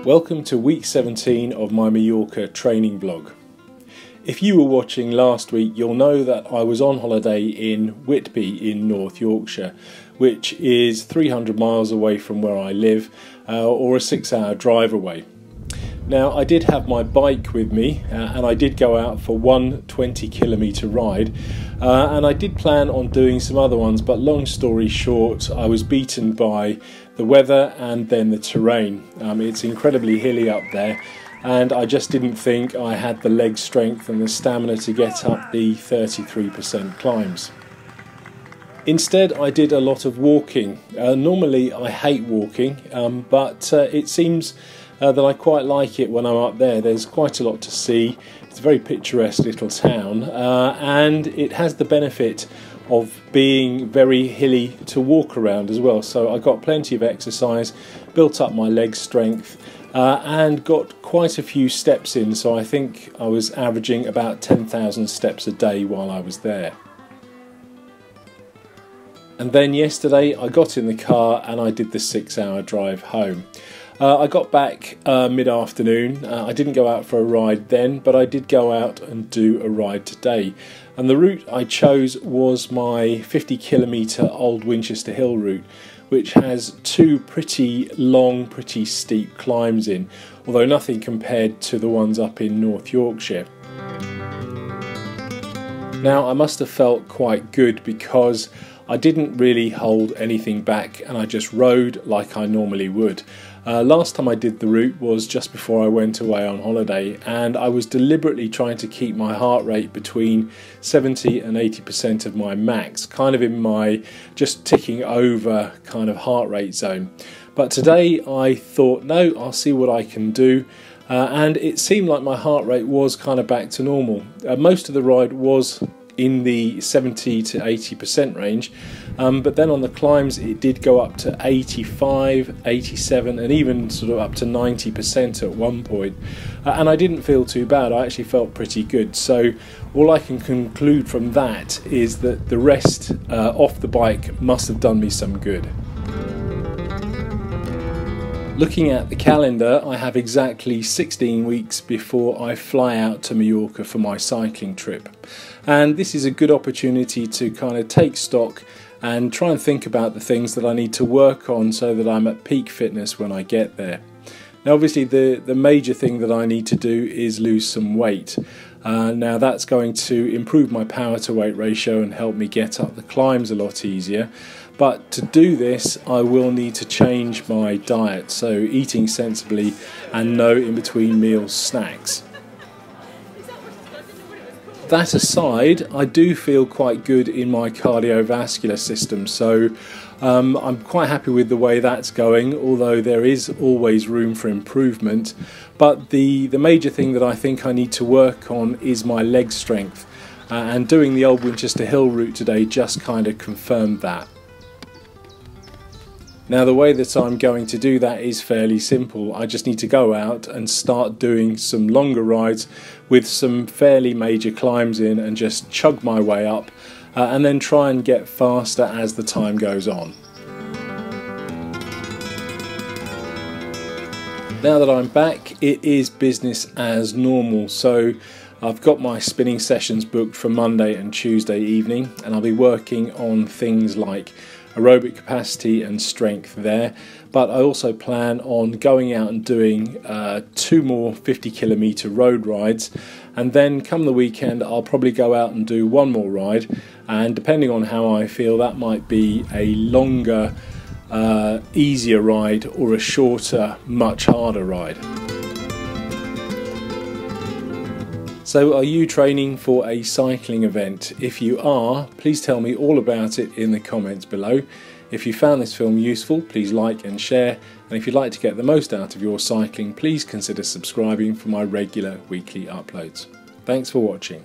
Welcome to week 17 of my Mallorca training vlog. If you were watching last week, you'll know that I was on holiday in Whitby in North Yorkshire, which is 300 miles away from where I live, or a 6-hour drive away. Now, I did have my bike with me and I did go out for one 20-kilometre ride, and I did plan on doing some other ones, but long story short, I was beaten by the weather and then the terrain. It's incredibly hilly up there, and I just didn't think I had the leg strength and the stamina to get up the 33% climbs. Instead, I did a lot of walking. Normally I hate walking, but it seems that I quite like it when I'm up there. There's quite a lot to see. It's a very picturesque little town, and it has the benefit of being very hilly to walk around as well. So I got plenty of exercise, built up my leg strength, and got quite a few steps in. So I think I was averaging about 10,000 steps a day while I was there. And then yesterday I got in the car and I did the 6-hour drive home. I got back mid-afternoon. I didn't go out for a ride then, but I did go out and do a ride today. And the route I chose was my 50-kilometre Old Winchester Hill route, which has two pretty long, pretty steep climbs in, although nothing compared to the ones up in North Yorkshire. Now, I must have felt quite good because I didn't really hold anything back and I just rode like I normally would. Last time I did the route was just before I went away on holiday, and I was deliberately trying to keep my heart rate between 70 and 80% of my max, kind of in my just ticking over kind of heart rate zone. But today I thought, no, I'll see what I can do. And it seemed like my heart rate was kind of back to normal. Most of the ride was in the 70 to 80% range, but then on the climbs it did go up to 85, 87 and even sort of up to 90% at one point, and I didn't feel too bad. I actually felt pretty good. So all I can conclude from that is that the rest off the bike must have done me some good. Looking at the calendar, I have exactly 16 weeks before I fly out to Majorca for my cycling trip. And this is a good opportunity to kind of take stock and try and think about the things that I need to work on so that I'm at peak fitness when I get there. Now, obviously the major thing that I need to do is lose some weight. Now that's going to improve my power to weight ratio and help me get up the climbs a lot easier. But to do this, I will need to change my diet, so eating sensibly and no in between meals snacks. That aside, I do feel quite good in my cardiovascular system, so I'm quite happy with the way that's going, although there is always room for improvement. But the major thing that I think I need to work on is my leg strength, and doing the Old Winchester Hill route today just kind of confirmed that. Now, the way that I'm going to do that is fairly simple. I just need to go out and start doing some longer rides with some fairly major climbs in and just chug my way up, and then try and get faster as the time goes on. Now that I'm back, it is business as normal. So I've got my spinning sessions booked for Monday and Tuesday evening, and I'll be working on things like aerobic capacity and strength there. But I also plan on going out and doing 2 more 50-kilometre road rides, and then come the weekend I'll probably go out and do 1 more ride, and depending on how I feel, that might be a longer, easier ride or a shorter, much harder ride. So are you training for a cycling event? If you are, please tell me all about it in the comments below. If you found this film useful, please like and share, and if you'd like to get the most out of your cycling, please consider subscribing for my regular weekly uploads. Thanks for watching.